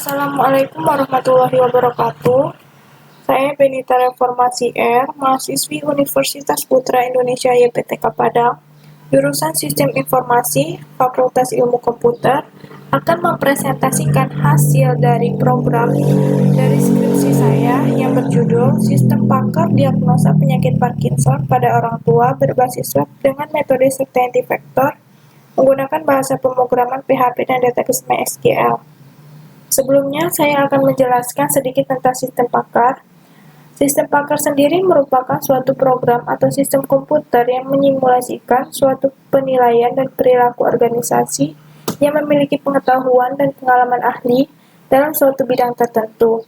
Assalamualaikum warahmatullahi wabarakatuh. Saya Benita Reformasi R, mahasiswi Universitas Putra Indonesia YPTK Padang, jurusan Sistem Informasi, Fakultas Ilmu Komputer, akan mempresentasikan hasil dari program dari skripsi saya yang berjudul Sistem Pakar Diagnosa Penyakit Parkinson pada Orang Tua berbasis web dengan metode Certainty Vector menggunakan bahasa pemrograman PHP dan database MySQL. Sebelumnya, saya akan menjelaskan sedikit tentang sistem pakar. Sistem pakar sendiri merupakan suatu program atau sistem komputer yang menyimulasikan suatu penilaian dan perilaku organisasi yang memiliki pengetahuan dan pengalaman ahli dalam suatu bidang tertentu.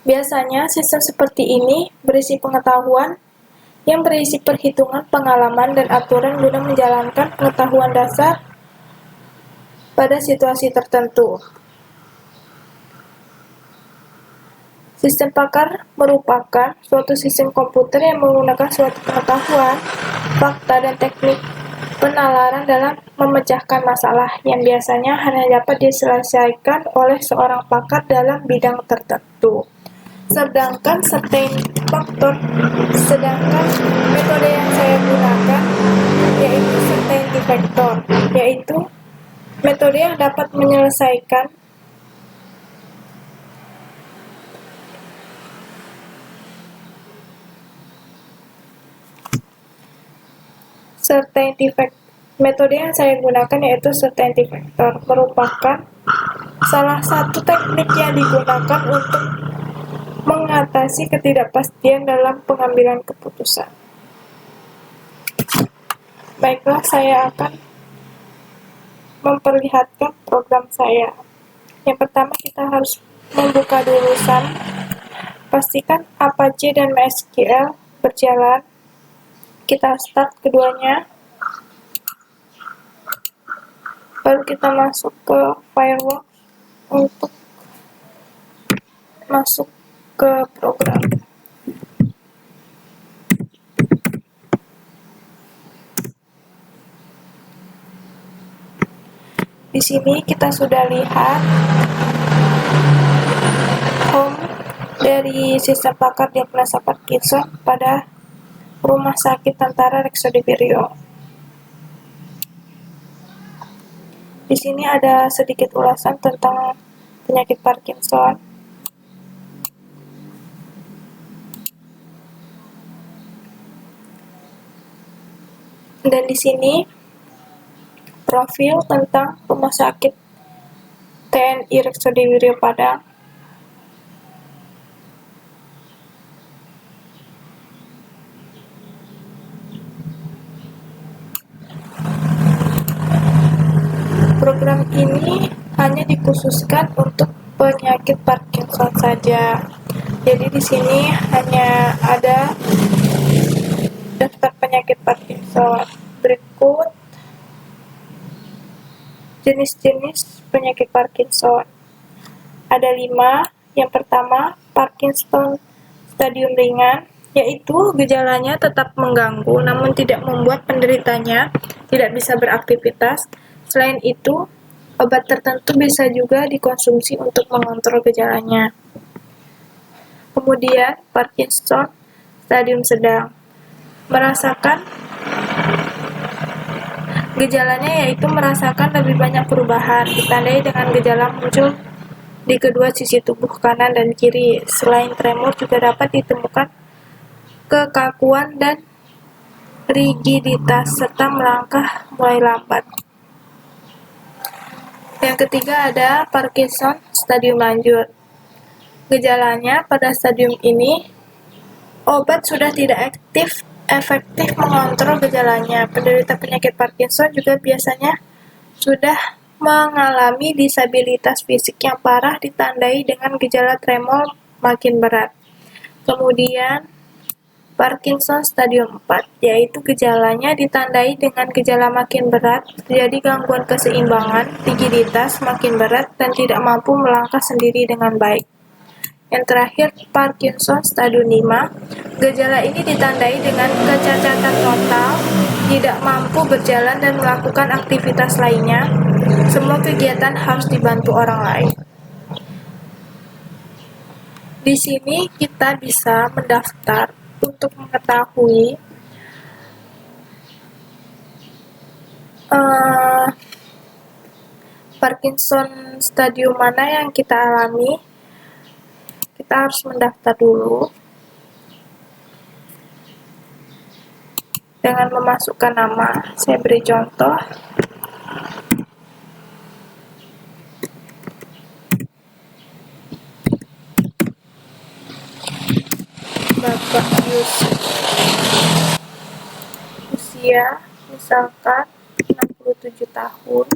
Biasanya, sistem seperti ini berisi pengetahuan yang berisi perhitungan, pengalaman, dan aturan guna menjalankan pengetahuan dasar pada situasi tertentu. Sistem pakar merupakan suatu sistem komputer yang menggunakan suatu pengetahuan, fakta, dan teknik penalaran dalam memecahkan masalah yang biasanya hanya dapat diselesaikan oleh seorang pakar dalam bidang tertentu. Sedangkan metode yang saya gunakan yaitu Certainty Vector, yaitu metode yang dapat menyelesaikan metode yang saya gunakan yaitu Certainty Vector merupakan salah satu teknik yang digunakan untuk mengatasi ketidakpastian dalam pengambilan keputusan. Baiklah, saya akan memperlihatkan program saya. Yang pertama, kita harus membuka dulu SAN. Pastikan Apache dan MySQL berjalan. Kita start keduanya, baru kita masuk ke Fireworks untuk masuk ke program. Di sini kita sudah lihat home dari sistem pakar diagnosa Parkinson pada Rumah Sakit Tentara Reksadipiryo. Di sini ada sedikit ulasan tentang penyakit Parkinson. Dan di sini profil tentang Rumah Sakit TNI Reksadipiryo Padang. Program ini hanya dikhususkan untuk penyakit Parkinson saja. Jadi di sini hanya ada daftar penyakit Parkinson. Berikut jenis-jenis penyakit Parkinson. Ada 5. Yang pertama, Parkinson stadium ringan, yaitu gejalanya tetap mengganggu namun tidak membuat penderitanya tidak bisa beraktivitas. Selain itu, obat tertentu bisa juga dikonsumsi untuk mengontrol gejalanya. Kemudian, Parkinson stadium sedang. Gejalanya yaitu merasakan lebih banyak perubahan, ditandai dengan gejala muncul di kedua sisi tubuh kanan dan kiri. Selain tremor juga dapat ditemukan kekakuan dan rigiditas serta melangkah mulai lambat. Yang ketiga ada Parkinson stadium lanjut. Gejalanya pada stadium ini, obat sudah tidak efektif mengontrol gejalanya. Penderita penyakit Parkinson juga biasanya sudah mengalami disabilitas fisik yang parah ditandai dengan gejala tremor makin berat. Kemudian Parkinson stadium 4, yaitu gejalanya ditandai dengan gejala makin berat, terjadi gangguan keseimbangan, rigiditas makin berat, dan tidak mampu melangkah sendiri dengan baik. Yang terakhir, Parkinson stadium 5, gejala ini ditandai dengan kecacatan total, tidak mampu berjalan dan melakukan aktivitas lainnya. Semua kegiatan harus dibantu orang lain. Di sini kita bisa mendaftar untuk mengetahui Parkinson stadium mana yang kita alami. Kita harus mendaftar dulu dengan memasukkan nama. Saya beri contoh. Bapak Yusuf. Usia misalkan 67 tahun.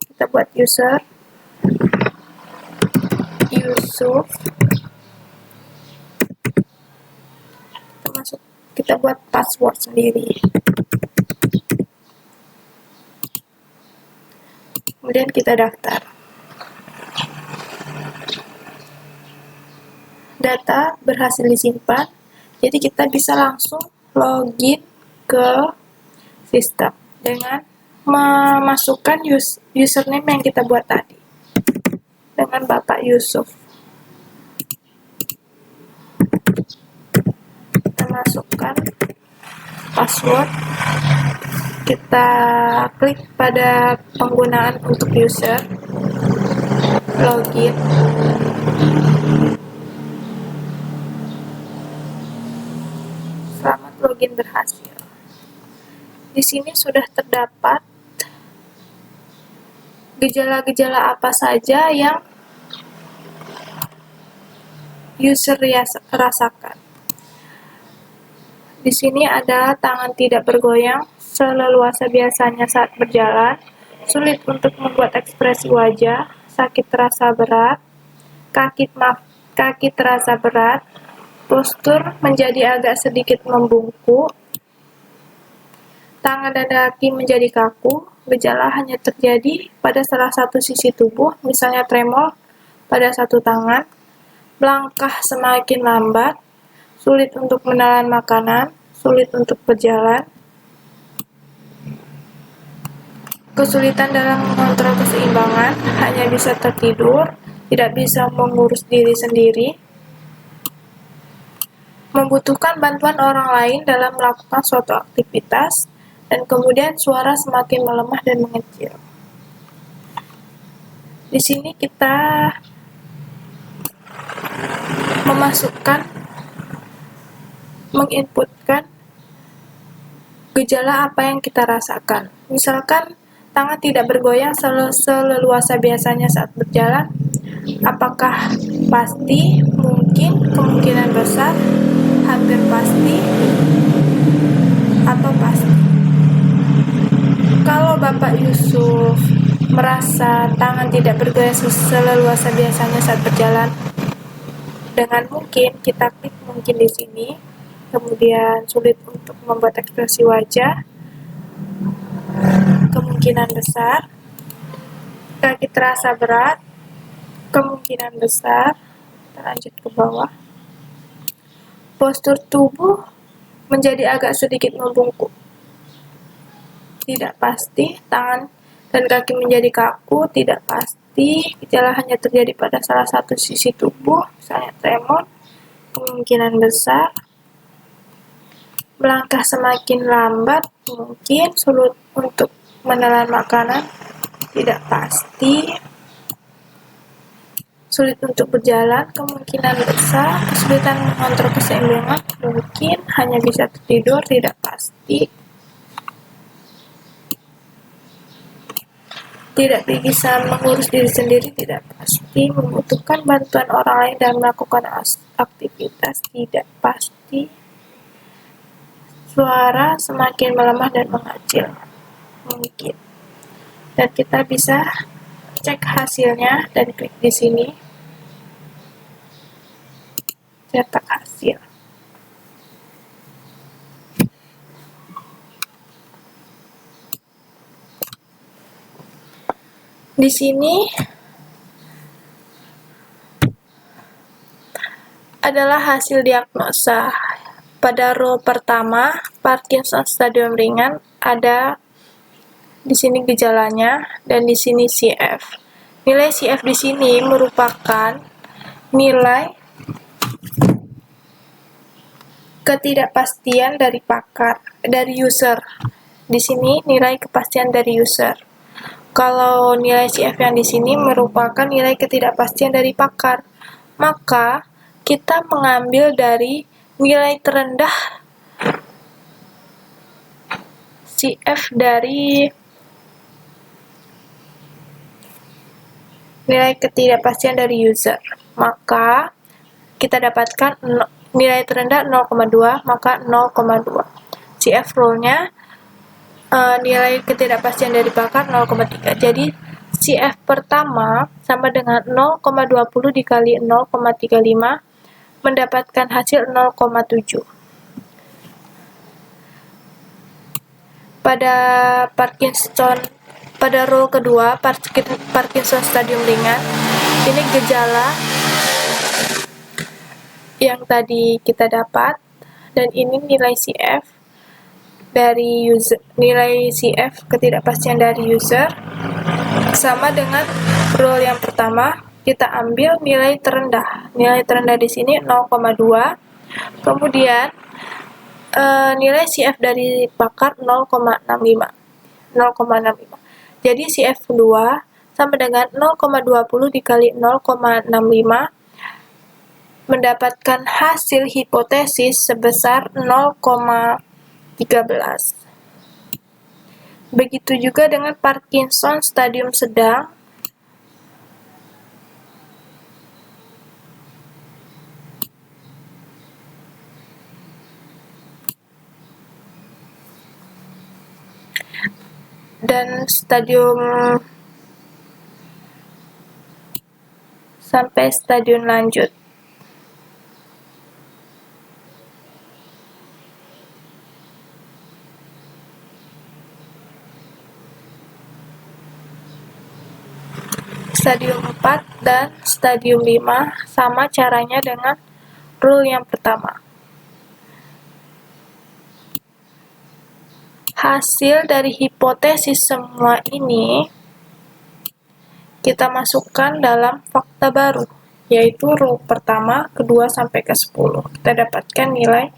Kita buat user Yusuf. Kita buat password sendiri. Kemudian kita daftar. Data berhasil disimpan, jadi kita bisa langsung login ke sistem dengan memasukkan username yang kita buat tadi dengan Bapak Yusuf. Kita masukkan password, kita klik pada penggunaan untuk user, login. Selamat login berhasil. Di sini sudah terdapat gejala-gejala apa saja yang user rasakan. Di sini ada tangan tidak bergoyang seleluasa biasanya saat berjalan, sulit untuk membuat ekspresi wajah, sakit terasa berat, kaki terasa berat, postur menjadi agak sedikit membungkuk, tangan dan kaki menjadi kaku. Gejala hanya terjadi pada salah satu sisi tubuh, misalnya tremor pada satu tangan, melangkah semakin lambat, sulit untuk menelan makanan, sulit untuk berjalan, kesulitan dalam mengontrol keseimbangan, hanya bisa tertidur, tidak bisa mengurus diri sendiri, membutuhkan bantuan orang lain dalam melakukan suatu aktivitas, dan kemudian suara semakin melemah dan mengecil. Di sini kita menginputkan gejala apa yang kita rasakan. Misalkan tangan tidak bergoyang seleluasa biasanya saat berjalan. Apakah pasti, mungkin, kemungkinan besar, hampir pasti, atau pasti? Kalau Bapak Yusuf merasa tangan tidak bergoyang seleluasa biasanya saat berjalan, dengan mungkin kita klik mungkin di sini, kemudian sulit untuk membuat ekspresi wajah, kemungkinan besar, kaki terasa berat, kemungkinan besar. Kita lanjut ke bawah. Postur tubuh menjadi agak sedikit membungkuk, tidak pasti. Tangan dan kaki menjadi kaku, tidak pasti. Gejala hanya terjadi pada salah satu sisi tubuh, misalnya tremor, kemungkinan besar. Melangkah semakin lambat, mungkin. Sulit untuk menelan makanan, tidak pasti. Sulit untuk berjalan, kemungkinan besar. Kesulitan mengontrol keseimbangan, mungkin. Hanya bisa tertidur, tidak pasti. Tidak bisa mengurus diri sendiri, tidak pasti. Membutuhkan bantuan orang lain dalam melakukan aktivitas, tidak pasti. Suara semakin melemah dan mengecil, mungkin. Dan kita bisa cek hasilnya dan klik di sini, cetak hasil. Di sini adalah hasil diagnosa. Pada row pertama, Parkinson stadium ringan, ada di sini gejalanya, dan di sini CF. Nilai CF di sini merupakan nilai ketidakpastian dari user. Di sini nilai kepastian dari user. Kalau nilai CF yang di sini merupakan nilai ketidakpastian dari pakar, maka kita mengambil dari nilai terendah CF dari nilai ketidakpastian dari user. Maka kita dapatkan nilai terendah 0,2, maka 0,2. CF rule-nya nilai ketidakpastian dari pakar 0,3. Jadi CF pertama sama dengan 0,20 dikali 0,35 mendapatkan hasil 0,7. Pada rule kedua, Parkinson stadium ringan, ini gejala yang tadi kita dapat, dan ini nilai CF dari user, nilai CF ketidakpastian dari user sama dengan rule yang pertama. Kita ambil nilai terendah. Nilai terendah di sini 0,2. Kemudian nilai CF dari pakar 0,65. Jadi CF kedua sama dengan 0,20 dikali 0,65 mendapatkan hasil hipotesis sebesar 0,13. Begitu juga dengan Parkinson stadium sedang. Dan stadium sampai stadium lanjut. Stadium 4 dan stadium 5 sama caranya dengan rule yang pertama. Hasil dari hipotesis semua ini kita masukkan dalam fakta baru, yaitu rule pertama, kedua sampai ke 10. Kita dapatkan nilai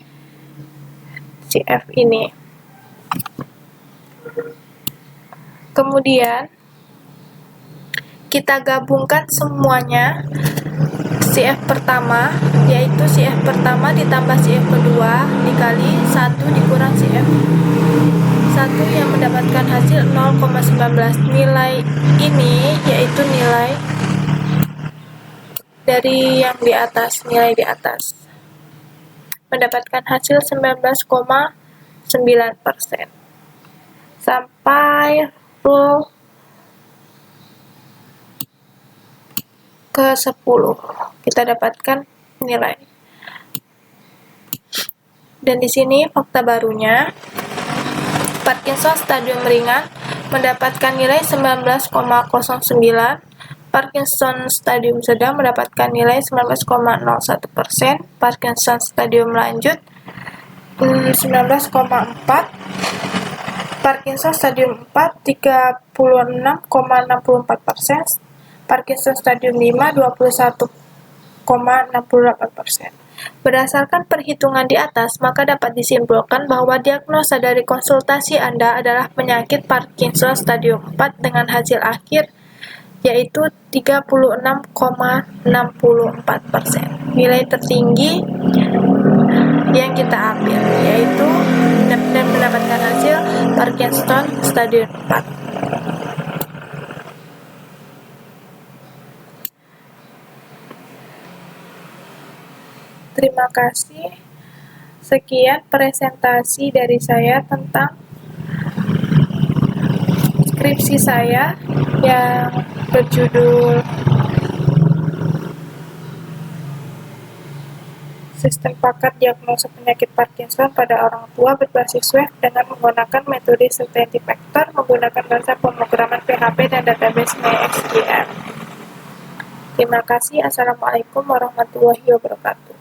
CF ini. Kemudian kita gabungkan semuanya. CF pertama, yaitu CF pertama ditambah CF kedua dikali 1 dikurang CF 1 yang mendapatkan hasil 0,19. Nilai ini yaitu nilai dari yang di atas, nilai di atas. Mendapatkan hasil 19,9%. Sampai rule ke 10 kita dapatkan nilai. Dan di sini fakta barunya, Parkinson stadium ringan mendapatkan nilai 19,09, Parkinson stadium sedang mendapatkan nilai 19,01%, Parkinson stadium lanjut 19,4, Parkinson stadium 4 36,64%, Parkinson stadium 5 21,68%. Berdasarkan perhitungan di atas, maka dapat disimpulkan bahwa diagnosa dari konsultasi Anda adalah penyakit Parkinson stadium 4 dengan hasil akhir yaitu 36,64%. Nilai tertinggi yang kita ambil yaitu mendapatkan hasil Parkinson stadium 4. Terima kasih. Sekian presentasi dari saya tentang skripsi saya yang berjudul Sistem Pakar Diagnosa Penyakit Parkinson pada Orang Tua berbasis web dengan menggunakan metode Scientific Vector menggunakan bahasa pemrograman PHP dan database MySQL. Terima kasih. Assalamualaikum warahmatullahi wabarakatuh.